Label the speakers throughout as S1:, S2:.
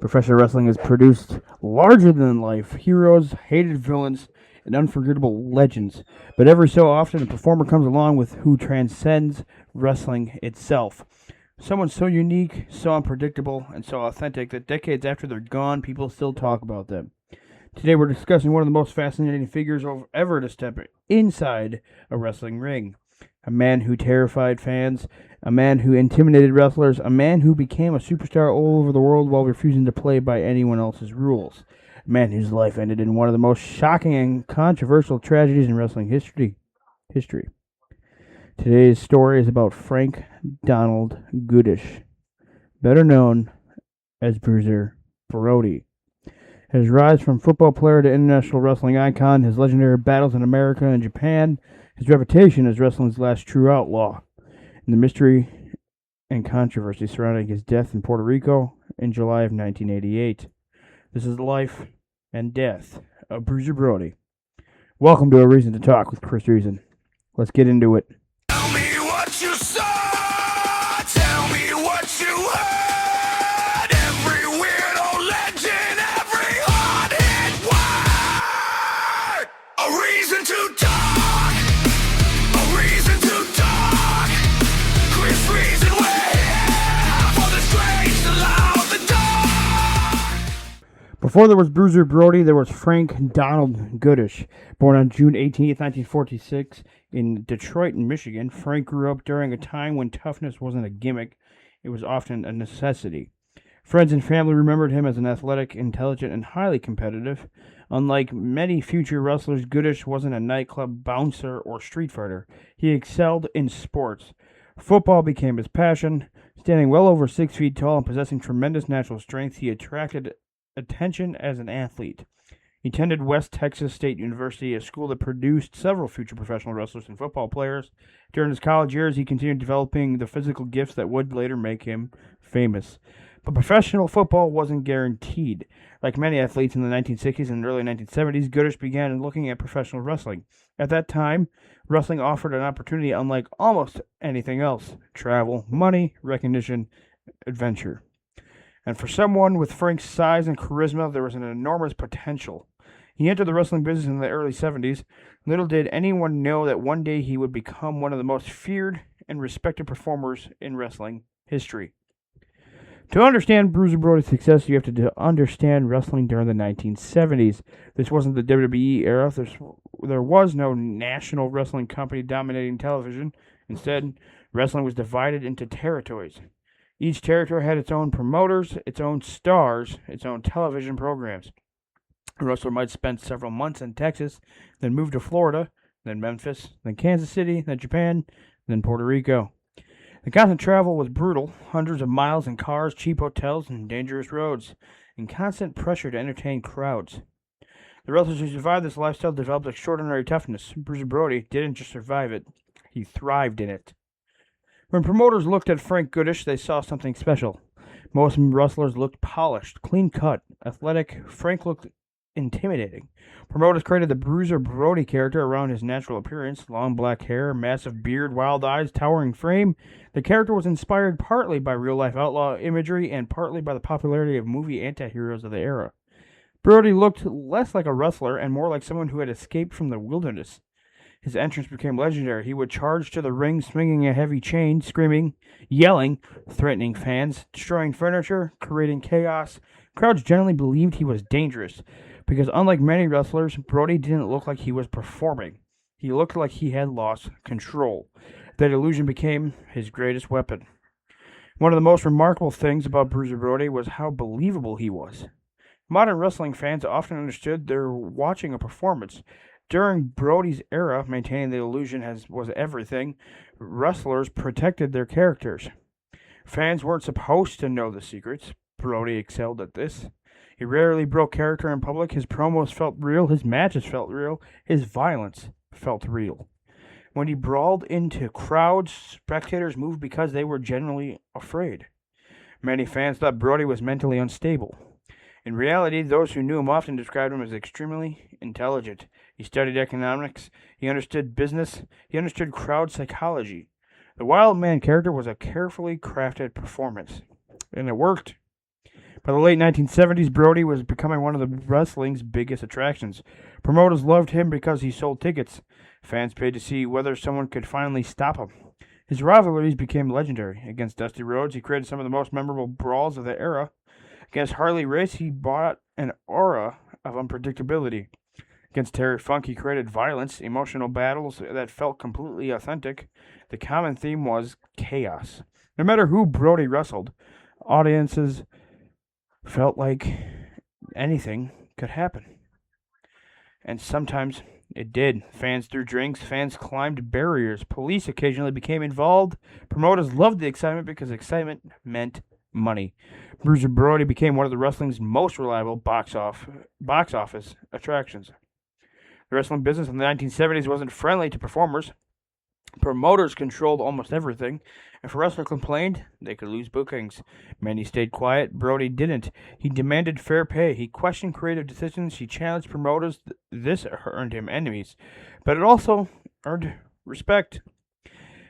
S1: Professional wrestling has produced larger-than-life heroes, hated villains, and unforgettable legends. But every so often, a performer comes along with who transcends wrestling itself. Someone so unique, so unpredictable, and so authentic that decades after they're gone, people still talk about them. Today we're discussing one of the most fascinating figures ever to step inside a wrestling ring. A man who terrified fans, a man who intimidated wrestlers, a man who became a superstar all over the world while refusing to play by anyone else's rules. A man whose life ended in one of the most shocking and controversial tragedies in wrestling history. Today's story is about Frank Donald Goodish, better known as Bruiser Brody. His rise from football player to international wrestling icon, his legendary battles in America and Japan, his reputation as wrestling's last true outlaw, and the mystery and controversy surrounding his death in Puerto Rico in July of 1988. This is the life and death of Bruiser Brody. Welcome to A Reason to Talk with Chris Reason. Let's get into it.
S2: Tell me what you saw, tell me what you heard, every weirdo legend, every hard-hit word. A reason to talk, a reason to talk. Chris Reason, we're here for the strange, the loud, the dark.
S1: Before there was Bruiser Brody, there was Frank Donald Goodish. Born on June 18, 1946, in Detroit, Michigan, Frank grew up during a time when toughness wasn't a gimmick, it was often a necessity. Friends and family remembered him as an athletic, intelligent, and highly competitive. Unlike many future wrestlers, Goodish wasn't a nightclub bouncer or street fighter. He excelled in sports. Football became his passion. Standing well over 6 feet tall and possessing tremendous natural strength, he attracted attention as an athlete. He attended West Texas State University, a school that produced several future professional wrestlers and football players. During his college years, he continued developing the physical gifts that would later make him famous. But professional football wasn't guaranteed. Like many athletes in the 1960s and early 1970s, Goodish began looking at professional wrestling. At that time, wrestling offered an opportunity unlike almost anything else: travel, money, recognition, adventure. And for someone with Frank's size and charisma, there was an enormous potential. He entered the wrestling business in the early 70s. Little did anyone know that one day he would become one of the most feared and respected performers in wrestling history. To understand Bruiser Brody's success, you have to understand wrestling during the 1970s. This wasn't the WWE era. There was no national wrestling company dominating television. Instead, wrestling was divided into territories. Each territory had its own promoters, its own stars, its own television programs. A wrestler might spend several months in Texas, then move to Florida, then Memphis, then Kansas City, then Japan, then Puerto Rico. The constant travel was brutal, hundreds of miles in cars, cheap hotels, and dangerous roads, and constant pressure to entertain crowds. The wrestlers who survived this lifestyle developed extraordinary toughness. Bruiser Brody didn't just survive it, he thrived in it. When promoters looked at Frank Goodish, they saw something special. Most wrestlers looked polished, clean-cut, athletic. Frank looked intimidating. Promoters created the Bruiser Brody character around his natural appearance: long black hair, massive beard, wild eyes, towering frame. The character was inspired partly by real-life outlaw imagery and partly by the popularity of movie anti-heroes of the era. Brody looked less like a wrestler and more like someone who had escaped from the wilderness. His entrance became legendary. He would charge to the ring, swinging a heavy chain, screaming, yelling, threatening fans, destroying furniture, creating chaos. Crowds generally believed he was dangerous, because unlike many wrestlers, Brody didn't look like he was performing. He looked like he had lost control. That illusion became his greatest weapon. One of the most remarkable things about Bruiser Brody was how believable he was. Modern wrestling fans often understood they were watching a performance. During Brody's era, maintaining the illusion was everything. Wrestlers protected their characters. Fans weren't supposed to know the secrets. Brody excelled at this. He rarely broke character in public. His promos felt real. His matches felt real. His violence felt real. When he brawled into crowds, spectators moved because they were genuinely afraid. Many fans thought Brody was mentally unstable. In reality, those who knew him often described him as extremely intelligent. He studied economics. He understood business. He understood crowd psychology. The Wild Man character was a carefully crafted performance, and it worked. By the late 1970s, Brody was becoming one of the wrestling's biggest attractions. Promoters loved him because he sold tickets. Fans paid to see whether someone could finally stop him. His rivalries became legendary. Against Dusty Rhodes, he created some of the most memorable brawls of the era. Against Harley Race, he brought an aura of unpredictability. Against Terry Funk, he created violence, emotional battles that felt completely authentic. The common theme was chaos. No matter who Brody wrestled, audiences felt like anything could happen. And sometimes it did. Fans threw drinks, fans climbed barriers, police occasionally became involved. Promoters loved the excitement because excitement meant money. Bruiser Brody became one of the wrestling's most reliable box office attractions. The wrestling business in the 1970s wasn't friendly to performers. Promoters controlled almost everything. If a wrestler complained, they could lose bookings. Many stayed quiet. Brody didn't. He demanded fair pay. He questioned creative decisions. He challenged promoters. This earned him enemies, but it also earned respect.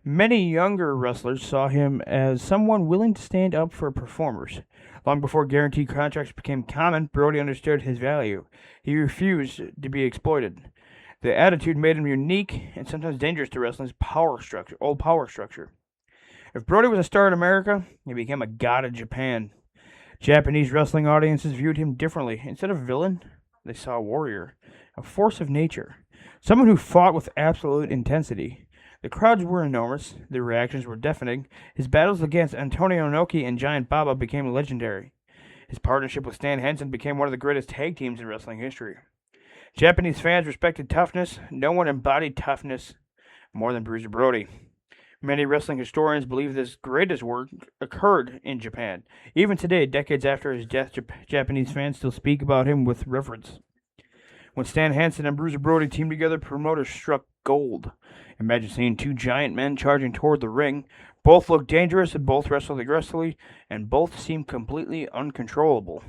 S1: Many younger wrestlers saw him as someone willing to stand up for performers. Long before guaranteed contracts became common, Brody understood his value. He refused to be exploited. The attitude made him unique and sometimes dangerous to wrestling's old power structure. If Brody was a star in America, he became a god in Japan. Japanese wrestling audiences viewed him differently. Instead of villain, they saw a warrior, a force of nature, someone who fought with absolute intensity. The crowds were enormous. Their reactions were deafening. His battles against Antonio Inoki and Giant Baba became legendary. His partnership with Stan Hansen became one of the greatest tag teams in wrestling history. Japanese fans respected toughness. No one embodied toughness more than Bruiser Brody. Many wrestling historians believe this greatest work occurred in Japan. Even today, decades after his death, Japanese fans still speak about him with reverence. When Stan Hansen and Bruiser Brody teamed together, promoters struck gold. Imagine seeing two giant men charging toward the ring. Both looked dangerous, and both wrestled aggressively, and both seemed completely uncontrollable.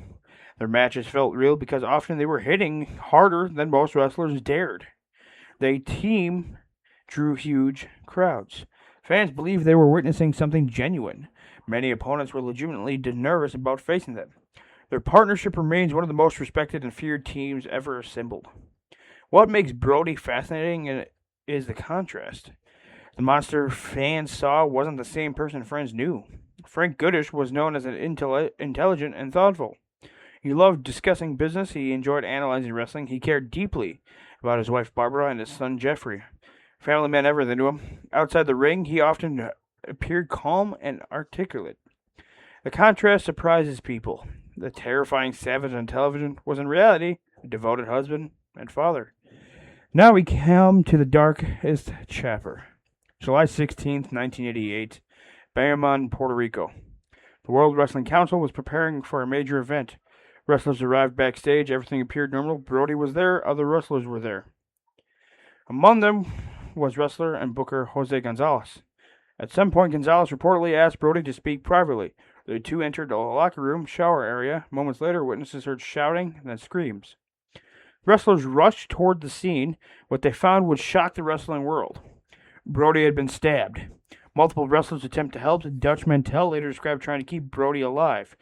S1: Their matches felt real because often they were hitting harder than most wrestlers dared. Their team drew huge crowds. Fans believed they were witnessing something genuine. Many opponents were legitimately nervous about facing them. Their partnership remains one of the most respected and feared teams ever assembled. What makes Brody fascinating is the contrast. The monster fans saw wasn't the same person friends knew. Frank Goodish was known as an intelligent and thoughtful. He loved discussing business. He enjoyed analyzing wrestling. He cared deeply about his wife Barbara and his son Jeffrey. Family meant everything to him. Outside the ring, he often appeared calm and articulate. The contrast surprises people. The terrifying savage on television was in reality a devoted husband and father. Now we come to the darkest chapter. July 16th, 1988, Bayamon, Puerto Rico. The World Wrestling Council was preparing for a major event. Wrestlers arrived backstage. Everything appeared normal. Brody was there. Other wrestlers were there. Among them was wrestler and booker Jose Gonzalez. At some point, Gonzalez reportedly asked Brody to speak privately. The two entered the locker room shower area. Moments later, witnesses heard shouting and then screams. Wrestlers rushed toward the scene. What they found would shock the wrestling world. Brody had been stabbed. Multiple wrestlers attempted to help. Dutch Mantell later described trying to keep Brody alive.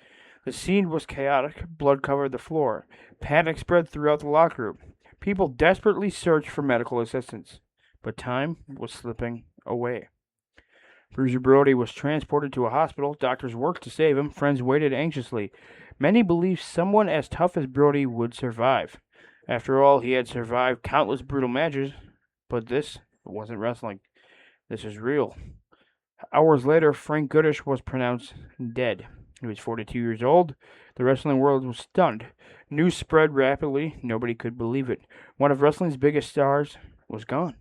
S1: The scene was chaotic. Blood covered the floor. Panic spread throughout the locker room. People desperately searched for medical assistance. But time was slipping away. Bruiser Brody was transported to a hospital. Doctors worked to save him. Friends waited anxiously. Many believed someone as tough as Brody would survive. After all, he had survived countless brutal matches. But this wasn't wrestling. This is real. Hours later, Frank Goodish was pronounced dead. He was 42 years old. The wrestling world was stunned. News spread rapidly. Nobody could believe it. One of wrestling's biggest stars was gone.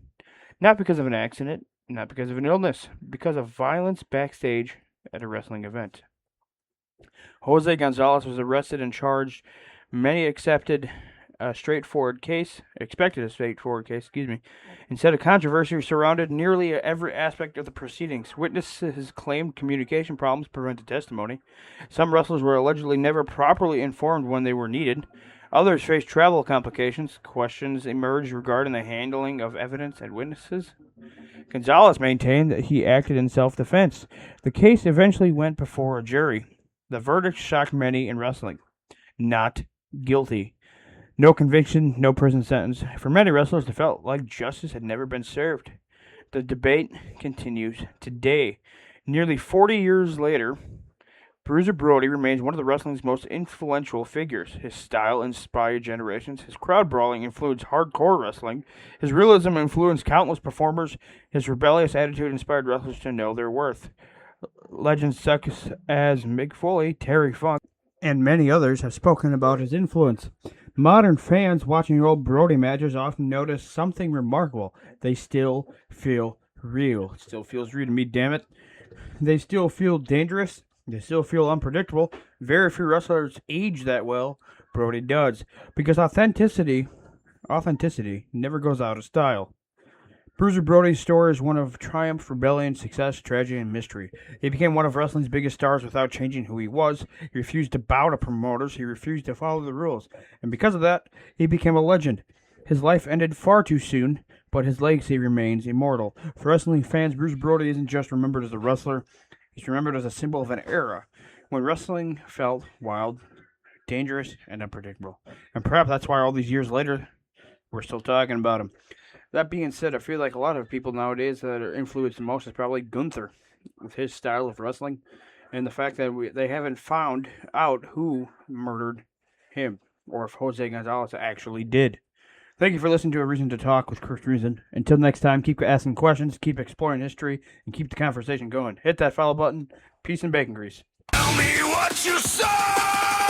S1: Not because of an accident, not because of an illness, because of violence backstage at a wrestling event. Jose Gonzalez was arrested and charged. Many expected a straightforward case. Instead, a controversy surrounded nearly every aspect of the proceedings. Witnesses claimed communication problems prevented testimony. Some wrestlers were allegedly never properly informed when they were needed. Others faced travel complications. Questions emerged regarding the handling of evidence and witnesses. Gonzalez maintained that he acted in self-defense. The case eventually went before a jury. The verdict shocked many in wrestling. Not guilty. No conviction, no prison sentence. For many wrestlers, it felt like justice had never been served. The debate continues today. Nearly 40 years later, Bruiser Brody remains one of the wrestling's most influential figures. His style inspired generations. His crowd brawling influenced hardcore wrestling. His realism influenced countless performers. His rebellious attitude inspired wrestlers to know their worth. Legends such as Mick Foley, Terry Funk, and many others have spoken about his influence. Modern fans watching old Brody matches often notice something remarkable. They still feel real. It still feels real to me, damn it. They still feel dangerous. They still feel unpredictable. Very few wrestlers age that well. Brody does. Because authenticity never goes out of style. Bruiser Brody's story is one of triumph, rebellion, success, tragedy, and mystery. He became one of wrestling's biggest stars without changing who he was. He refused to bow to promoters. He refused to follow the rules. And because of that, he became a legend. His life ended far too soon, but his legacy remains immortal. For wrestling fans, Bruiser Brody isn't just remembered as a wrestler. He's remembered as a symbol of an era when wrestling felt wild, dangerous, and unpredictable. And perhaps that's why all these years later, we're still talking about him. That being said, I feel like a lot of people nowadays that are influenced the most is probably Gunther, with his style of wrestling, and the fact that they haven't found out who murdered him, or if Jose Gonzalez actually did. Thank you for listening to A Reason to Talk with Chris Reason. Until next time, keep asking questions, keep exploring history, and keep the conversation going. Hit that follow button. Peace and bacon grease.
S2: Tell me what you saw.